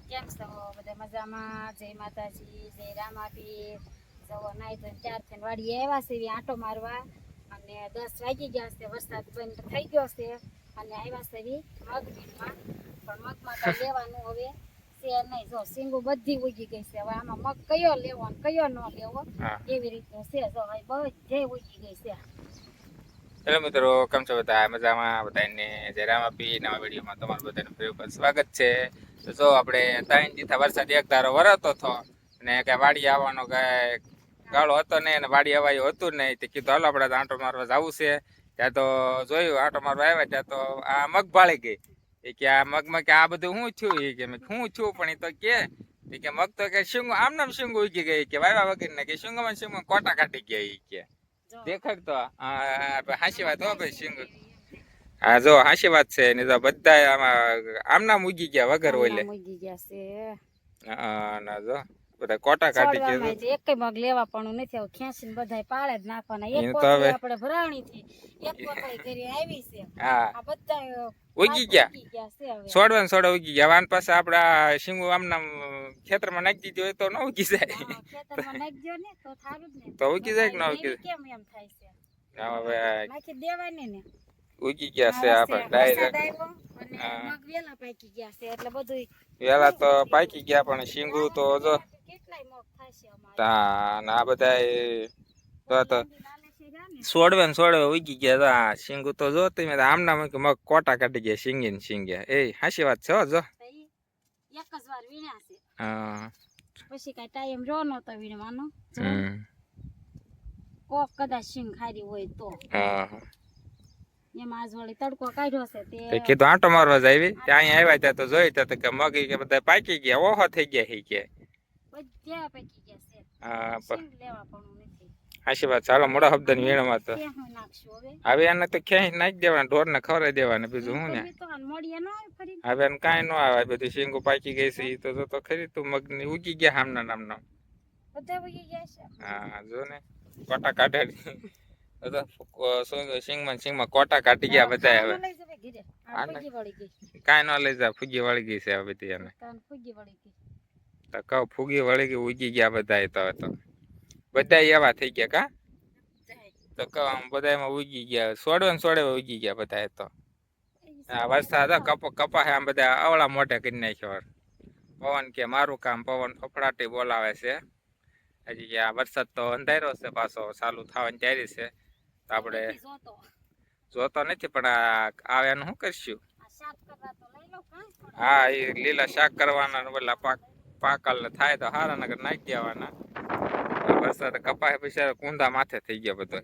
કેમ છો બધા મજામાં? જય માતાજી, જય રામાપીર. જવો નાઈ તો ચાર થઈને વાડીએ આવ્યા છે આંટો મારવા અને 10 વાગી ગયા છે. વરસાદ બંધ થઈ ગયો છે અને આવ્યા છે મગવીનમાં. પણ મગમાં કઈ લેવાનું હવે છે નહીં. જો સિંગુ બધી ઉગી ગઈ છે. હવે આમાં મગ કયો લેવો અને કયો ન લેવો એવી રીતનું છે. જો બધે ઉગી ગઈ છે. હેલો મિત્રો, કેમ છો બધા? મજામાં? બધાને જય રામાપીર. નવા વિડીયોમાં તમારું બધાનું ફરી સ્વાગત છે. તો જો આપણે 3 દિવસ વરસાદ એક ધારો વરસતો હતો અને કઈ વાડી આવવાનો કઈ ગાળો હતો નહીં અને વાડી અવાયું હતું નહીં. તે કીધું હાલો આપણે આંટો મારવા જવું છે. ત્યાં તો જોયું આંટો મારવા આવ્યા ત્યાં તો આ મગ ભાળી ગઈ. એ કે આ મગમાં કે આ બધું શું થયું? એ કે શું થયું? પણ એ તો કે મગ તો કે શીંગું આમ નામ શીંગું ઉગી ગઈ કે વાવ્યા વગર ને કે શીંગમાં કોટા કાઢી ગયા. એ કે દેખાડ તો હાસી વાત હો ભાઈ સિંગ. હા જો હાસી વાત છે ને તો બધા આમ નામ ઉગી ગયા વગર ઓલે. ઉગી ગયા છે. હા ના જો બધા કોટા કાઢી ગયા. એક મગ લેવા પણ નથી. આવું ખેંચીને બધા પાળે જ નાખવાના. એક કોથળી આપણે ભરાણી થી એક કોથળી કરી આવી છે. આ બધા ઉગી ગયા. સોડવા ઉગી ગયા. વાન પાસે આપડા શીંગુ આમ નામ ખેતરમાં નાખી દીધી હોય તો ન ઉગી જાય. ખેતરમાં નાખજો ને તો થારું જ ને. તો ઉગી જાય કે ન ઉગી જાય? કેમ એમ થાય છે? હવે નાખી દેવાની ને. ઉગી ગયા છે આપણે ડાયરેક્ટ. મગ વેલા પાકી ગયા છે એટલે બધું વેલા તો પાકી ગયા પણ શીંગુ તો જો કેટલાય મગ થાશે અમારે. આ બધા તો સોડવે ઉગી ગયા. શીંગુ તો જો તમે આમ નામ મગ કોટા કાઢી ગયા. શીંગી ને શીંગ્યા. એ હાસી વાત છે જો. એક જ વાર વીણ્યા છે. હા પછી કઈ ટાઈમ રહ્યો નતો વીણવાનો. કોક કદાચ શીંગ ખારી હોય તો. એમાં આજ વળી તડકો કાઢ્યો છે તે કીધું આંટો મારવા જાવી. ત્યાં આવ્યા ત્યાં તો જોઈ તો કે મગ કે બધા પાકી ગયા. ઓહો થઈ ગયા. હી કે બધા પાકી ગયા છે. હા શીંગ લેવા પણ નથી. હાસી વાત. ચાલો મોડા શબ્દ ની વીણમાં તો ક્યાં નાખશું હવે એને તો ક્યાંય નાખી દેવાના. ઢોર ને ખવડાવી દેવાના. બીજું શું ને હવે એને કાંઈ ન આવે. બધી શીંગો પાકી ગઈ છે. તો ખરી તું મગ ની ઉગી ગયા આમના નામના. બધા ઉગી ગયા છે. હા જો ને કોટા કાઢી. સિંગમાં કોટા કાઢી ગયા બધા. હવે કાંઈ ન લઈ જા. ફૂગી વળી ગઈ છે હવે બધી. એને તો કહું ફૂગી વળી ગઈ. ઉગી ગયા બધા. તો બધા એવા થઈ ગયા કા. તો કહું બધા એમાં ઉગી ગયા. સોડવે ઉગી ગયા બધા. તો વરસાદ કપા આમ બધા અવળા મોઢે કરી નાખ્યો. પવન કે મારું કામ. પવન ફફડાટી બોલાવે છે. હજી આ વરસાદ તો અંધારો છે. પાછો ચાલુ થવાની તૈયારી છે. તો આપણે જોતો નથી પણ આવે એનું શું કરશું? હા એ લીલા શાક કરવાના. પેલા પાકલ થાય તો હારા નગર નાખી દેવાના. વરસાદ કપાય પછી કુંડા માથે થઈ ગયા બધો.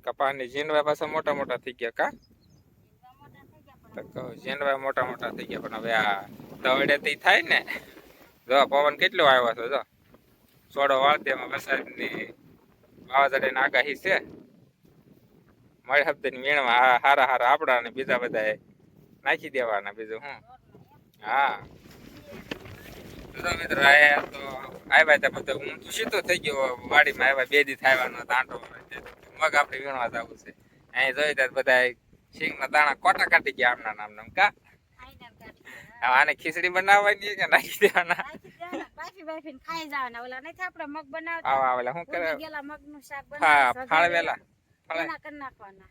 કપાની ઝીંડવા પાછા મોટા મોટા થઈ ગયા કા. ઝીંડવા મોટા મોટા થઈ ગયા. પણ હવે આ દવડે થી થાય ને. જો પવન કેટલો આવ્યો છે. જો સોડો વાળતી એમાં વરસાદની વાવાઝોડાની આગાહી છે. મળી હપ્તે ની વીણવા હારા આપડા ને બીજા બધા નાખી દેવાના. બીજું હું હા મિત્રો તો આવ્યા હતા બધા. હું તો સીધો થઈ ગયો વાડીમાં. આવ્યા 2 દી થવાનો આંટો મગ આપણે વીણવા જવું છે. અહીં જોઈ ત્યાં બધા સિંગના દાણા કોટા કાઢી ગયા આમના નામના કા. આને ખીચડી બનાવવાની કે નાખી દેવાના? ખાઈ જવાના. ઓલા નથી આપણે મગ બનાવતા. આવા શું કરે? ગેલા મગનું શાક હા ફાળવેલા કરી નાખવાના.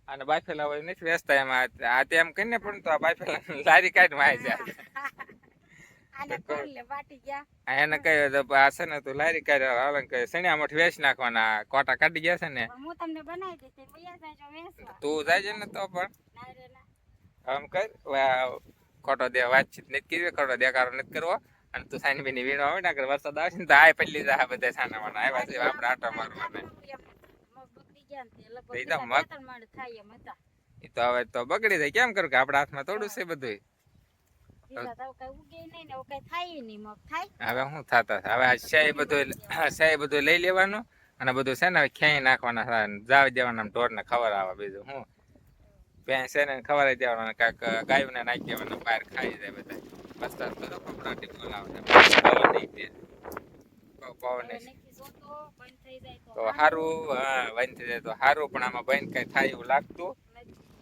અને બાફેલા હોય નથી વેચતા એમાં. આ તેમ કરીને પણ તો આ બાફેલા લારી કાઢી માં આવી જાય. એને કહ્યું આ છે ને તું લારી કાઢી સણિયા મઠ વેચી નાખવાના. કોટા કાઢી ગયા છે ને. હું તમને બનાવી દઈશ. તું જાય ને તો પણ આમ કર. ખોટો દે વાતચીત નથી કરવી. ખોટો દેખાડો નથી કરવો. અને તું સાઈન બીની વીણો આવે ને વરસાદ આવશે ને તો આ પલ્લી જાય બધા સાના વાના આવ્યા છે. આપણે આટો મારવાના. એ તો હવે તો બગડી જાય. કેમ કરું કે આપડા હાથમાં થોડું છે બધું. હવે શું થતા હવે આ બધું લઈ લેવાનું અને બધું છે ને ખેંચી નાખવાના. જાવી દેવાના ઢોર ને ખબર આવે. બીજું હું ભેંસ છે ને ખવડાવી દેવાના. કાંઈક ગાયું ને નાખી દેવાના. બહાર ખાઈ જાય બધા. વરસાદ તો ફફડાટી બોલાવે. પવન તો સારું. બંધ થઈ જાય તો સારું. પણ આમાં બંધ કઈ થાય એવું લાગતું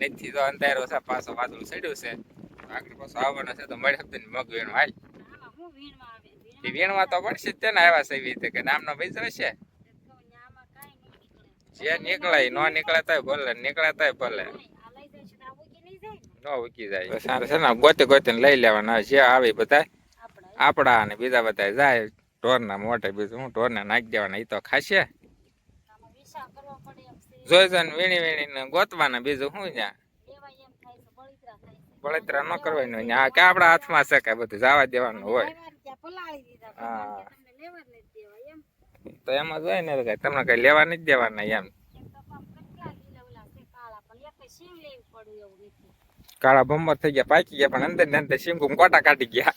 નથી. તો અંધારો છે. પાછો વાદળું ચડ્યું છે. આગળ પાછો આવવાના છે તો મળે જ ને મગ વીણવા હાલ આમાં હું વીણવા આવે એ વીણવા તો પડશે જ તે ને આવ્યા છે એવી રીતે કે નામનો ભાઈ જશે આમાં કાંઈ ન નીકળે જે નીકળે નો નીકળે તોય ભલે નીકળે તોય ભલે આ લઈ જશે તો આ ઉગી નહીં જાય ને નો ઉકી જાય સારું છે ને ગોતે ગોતે લઈ લેવાના જે આવે બધા આપણા આપડા અને બીજા બધા જાય ઢોરના મોઢે બીજું હું ઢોરને નાખી દેવાના એ તો ખાશે આમાં વિશાળ કરવા પડે એમ છે જોઈ જોઈને વીણી વીણીને ગોતવાના બીજું શું ત્યાં લેવાય એમ થાય છે બળતરા થાય છે બળતરા ન કરવાનું હોય આ કે આપણા હાથમાં છે કે બધું જવા દેવાનું હોય લેવા ત્યાં પલાળી દીધા હા. કે તમને લેવા જ નથી દેવા એમ તો એમાં જોઈ ને કે તમને કઈ લેવા નથી દેવાના એમ એમ તો આમ કેટલા લીલા ઓલા છે કાળા પણ એક સિંગ લેવી પડ્યું એવું નથી કાળા ભમર થઈ ગયા પાકી ગયા પણ અંદર ને અંદર શીંગું કોટા કાઢી ગયા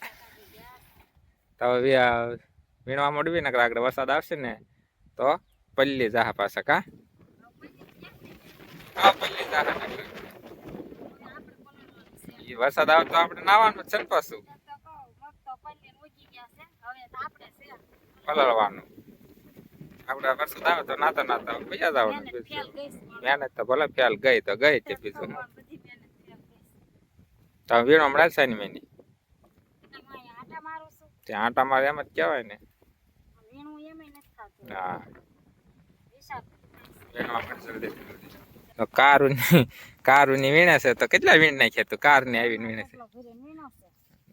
તો હવે વીણવા મોડવી ને આગળ વરસાદ આવશે ને તો પલ્લી જાહા પાછા કા હા પલ્લી જાહા ઈ વરસાદ આવે તો આપણે નાવાનું છે ને પાછું પલળવાનું આપણે વરસાદ આવે તો નાતા નાતા પૈસા જવાનું મહેનત તો ભલે ફેલ ગઈ તો ગઈ તે બીજું તમે વીણો મળે છે ને મેની ત્યાં આટા મારે એમ જ કહેવાય ને હા વીણવા મળશે જલ્દી તો કારુની વીણે છે તો કેટલા વીણ નાખ્યા તું કારની આવીને વીણે છે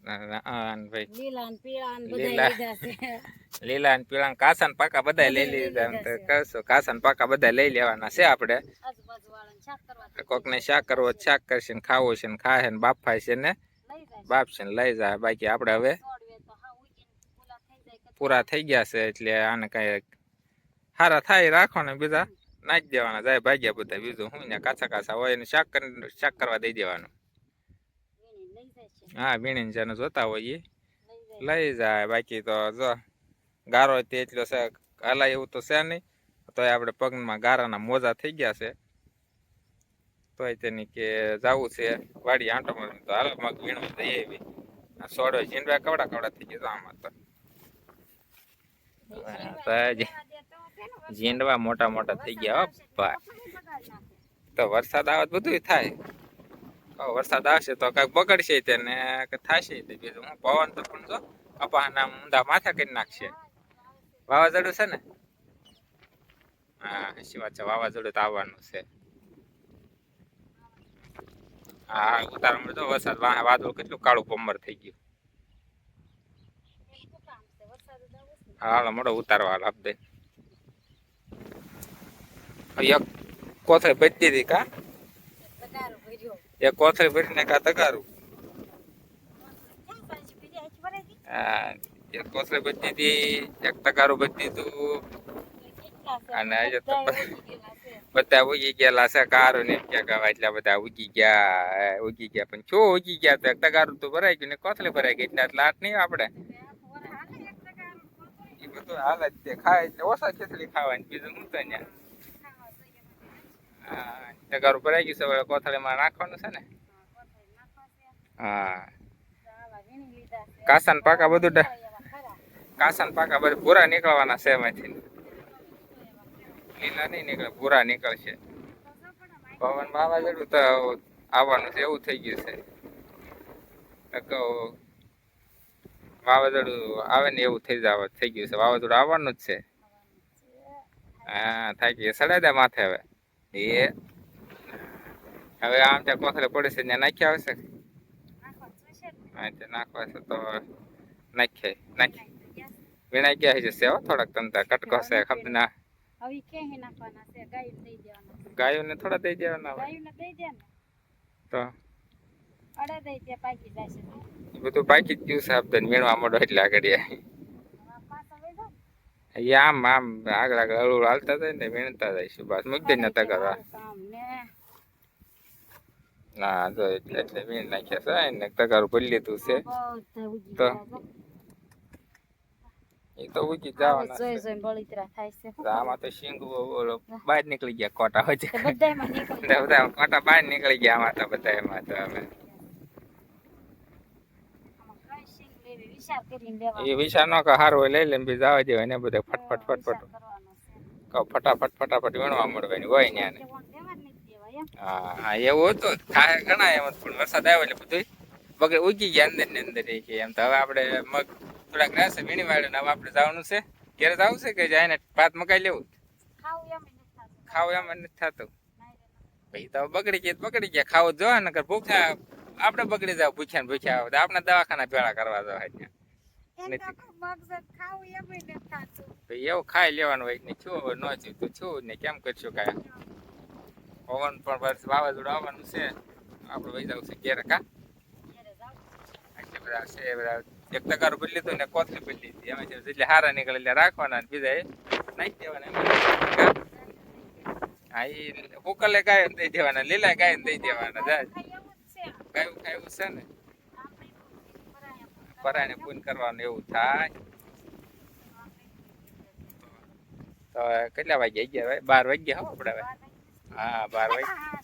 ભાઈ લીલા ને પીળા ને લીલા. બધા લીધા છે લીલા ને પીળા કાસા ને પાકા બધા લઈ લીધા એમ તો કહેશું કાસા ને પાકા બધા લઈ લેવાના છે આપણે આજુબાજુ વાળાને શાક કરવા કોક ને શાક કરવો હોય તો શાક કરશે ને ખાવું છે ને ખાય ને બાફાય છે ને લઈ જાય બાપશે ને લઈ જાય બાકી આપણે હવે છોડવે તો હા ઉગીને પૂરા થઈ ગયા છે એટલે આને કઈ સારા થાય રાખો ને બીજા નાખી દેવાના જાય ભાગ્યા બધા બીજું હું ને કાચા કાચા હોય ને શાક કરવા દઈ દેવાનું લઈ જાય છે હા વીણીને જેને જોતા હોય એ લઈ જાય લઈ જાય બાકી તો જો ગારો તે એટલો છે હલાય એવું તો છે નહીં તોય આપણે પગમાં ગારાના મોજા થઈ ગયા છે તોય તેની કે જવું છે વાડી આંટો મારવા તો હાલ મગ વીણવા જઈએ એવી સોડો ઝીંડવા કવડા કવડા થઈ ગયા આમાં તો ઝીંડવા મોટા મોટા થઈ ગયા હો ભાઈ તો વરસાદ આવે તો બધું થાય વરસાદ આવશે તો કઈક બગડશે તેને થશે બીજું હું પવન તો પણ જો કપાના ઊંધા માથા કરી નાખશે વાવાઝોડું છે ને હા સાચી વાત છે વાવાઝોડું તો આવવાનું છે હા ઉતારમાં તો વરસાદ વાદળું કેટલું કાળું પમર થઈ ગયું હાલો મોડો ઉતારવા હાલ આપદે એક કોથળી બચતી હતી કા તગારો ભર્યો એક કોથળી ભરીને કા તગારું ક્યાં પાછી બીજી આખી ભરાઈ ગઈ હા એક કોથળી બચતી હતી એક તગારું બચતી હતું કેટલા છે અને આજે તો બધા ઉગી ગયેલા છે બધા ઉગી ગયેલા છે કારો ને ક્યાં કહેવાય એટલા બધા ઉગી ગયા પણ શું ઉગી ગયા તો એક તગારું તો ભરાઈ ગયું ને કોથળી ભરાઈ ગઈ એટલે લાટ નહીં આપણે એ બધું હાલ જ તે ખાય એટલે ઓછા ખીચડી ખાવાની બીજું શું તો ત્યાં હા તગારું ભરાઈ ગયું છે હવે કોથળીમાં નાખવાનું છે ને હા કાસા ને પાકા બધું કાસા ને પાકા બધું પૂરા નીકળવાના છે એમાંથી લીલા નહીં નીકળે પૂરા નીકળશે પવન વાવાઝોડું તો આવવાનું છે એવું થઈ ગયું છે વાવાઝોડું આવે ને એવું થઈ ગયું છે વાવાઝોડું આવવાનું જ છે હા થાય ગયું સડાઈ દે માથે હવે હવે આમ ત્યાં કોથળે પડે છે ત્યાં નાખ્યા આવશે હા ત્યાં નાખવા છે તો નાખી વીણાઈ ગયા છે હો થોડાક તમતા કટકો છે ખબર ના હવે ક્યાં નાખવાના છે ગાયું દઈ દેવાના ગાયોને થોડા દઈ દેવાના હોય ગાયું દઈ દે ને તો અડે દઈ દે પાકી જાય છે એ બધું પાકી જ ગયું છે આપડે વીણવા મોડો એટલે આગળ પાછા લઈ જાઓ એ આમ આગળ હળવું હાલતા જાય ને વીણતા જાય છે બસ મૂકી દે નતા કરવા કામ ને ના જો એટલે વીણ નાખ્યા છે ને તગારું ભરી લીધું છે બધા ઉગી તો ગયા એ તો ઉગી જવાના જોઈ છે જોઈને બળતરા થાય છે આમાં તો શીંગ બહાર નીકળી ગયા કોટા હોય છે તો બધાયમાં નીકળી બધા કોટા બહાર નીકળી ગયા આમાં તો બધા એમાં તો હવે આમાં કઈ શીંગ લેવી વિચાર કરીને લેવા એ વિચાર ન કે સારું હોય લઈ લઈને બીજા આવવા દેવાય ને બધા ફટફટ ફટફટ કરવાનો છે કહો ફટાફટ વીણવા મળવાની હોય ને તે વોટ દેવા જ નથી દેવા એમ હા એવું હતું થાય ઘણા એમ પણ વરસાદ આવ્યો એટલે બધું બગડે ઉગી ગયા અંદર ને અંદર એ કે એમ તો હવે આપણે મગ થોડાક રહેશે વીણી વાળે ને હવે આપણે જવાનું છે ઘેર જવું છે કે જાય ને પાત મકાઈ લેવું ખાવું એમ નથી થતું ભાઈ તો બગડી ગયા ખાવું જોવા નકર ભૂખ્યા આપણે બગડી જાવ ભૂખ્યા ને ભૂખ્યા આવે આપણે દવાખાના ભેળા કરવા જવાય ત્યાં ભાઈ એવું ખાઈ લેવાનું હોય ને છું ન છું તો છું ને કેમ કરશું કાંઈ પવન પણ વર્ષ વાવાઝોડું આવવાનું છે આપણે વહી જવું છે ઘેર કા એટલે બધા છે બધા એક તગારું ભરી લીધું ને કોથળી ભરી લીધી એમાં જેટલે હારા નીકળે એટલે રાખવાના ને બીજા એ નાખી દેવાના હા એ ઉકલે ગાય દઈ દેવાના લીલા ગાય દઈ દેવાના ગાયું ખાયું છે ને પરાણે પૂન કરવાનું એવું થાય તો કેટલા વાગ્યા 11 વાગ્યા આપણે હવે હા 12 વાગ્યા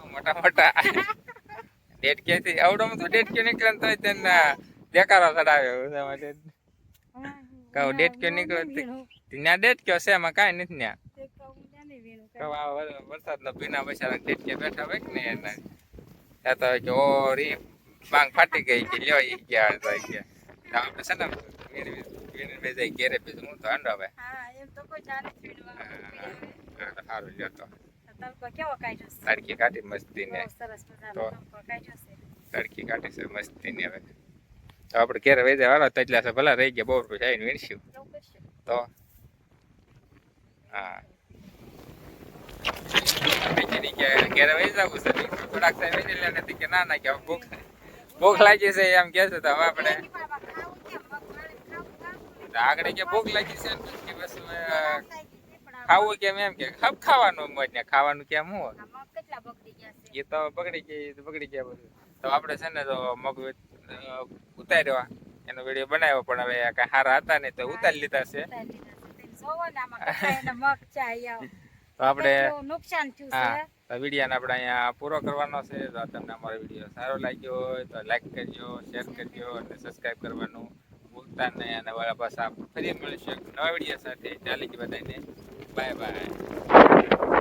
મોટા મોટા ડેટ ક્યાંથી આવડોમાં તો ડેટ ક્યાં નીકળે તો તેને દેકારો ચડાવ્યો કહું ડેટ ક્યાં નીકળે ત્યાં ડેટ કયો છે એમાં કાંઈ નથી ત્યાં વરસાદનો ભીના બચારા ડેટ ક્યાં બેઠા હોય ને એના ત્યાં તો કે ઓ રી બાંગ ફાટી ગઈ કે લ્યો ઈ ગયા તો આપણે છે ને જાય ઘેરે બીજું હું તો આંડો હવે સારું લ્યો તો તડકી કાઢી મસ્તી ને તો તડકી કાઢી છે મસ્તી ને હવે તો આપણે ઘેરે વહી જાય વાળા તજલા છે ભલા રહી ગયા બહુ રૂપિયા આવીને વીણશું તો હા ઘેરે વહી જવું છે થોડાક time વીણી લે નથી કે ના કે ભૂખ લાગી છે એમ કે છે તો હવે આપણે આગળ કે ભૂખ લાગી છે કે બસ ખાવું કેમ એમ કે ખાવાનું મોજ ને ખાવાનું કેમ હું એ તો બગડી ગયા બધું તો આપણે છે ને તો મગ ઉતાર્યો એનો વિડીયો બનાવ્યો પણ હવે કઈ સારા હતા નહીં તો ઉતારી લીધા છે તો આપણે હા તો વિડીયોને આપણે અહીંયા પૂરો કરવાનો છે તો તમને અમારો વિડીયો સારો લાગ્યો હોય તો લાઈક કરજો શેર કરજો અને સબસ્ક્રાઈબ કરવાનું ભૂલતા નહીં અને વાળા પાછા ફરી મળીશું નવા વિડીયો સાથે ચાલી બધાને બાય બાય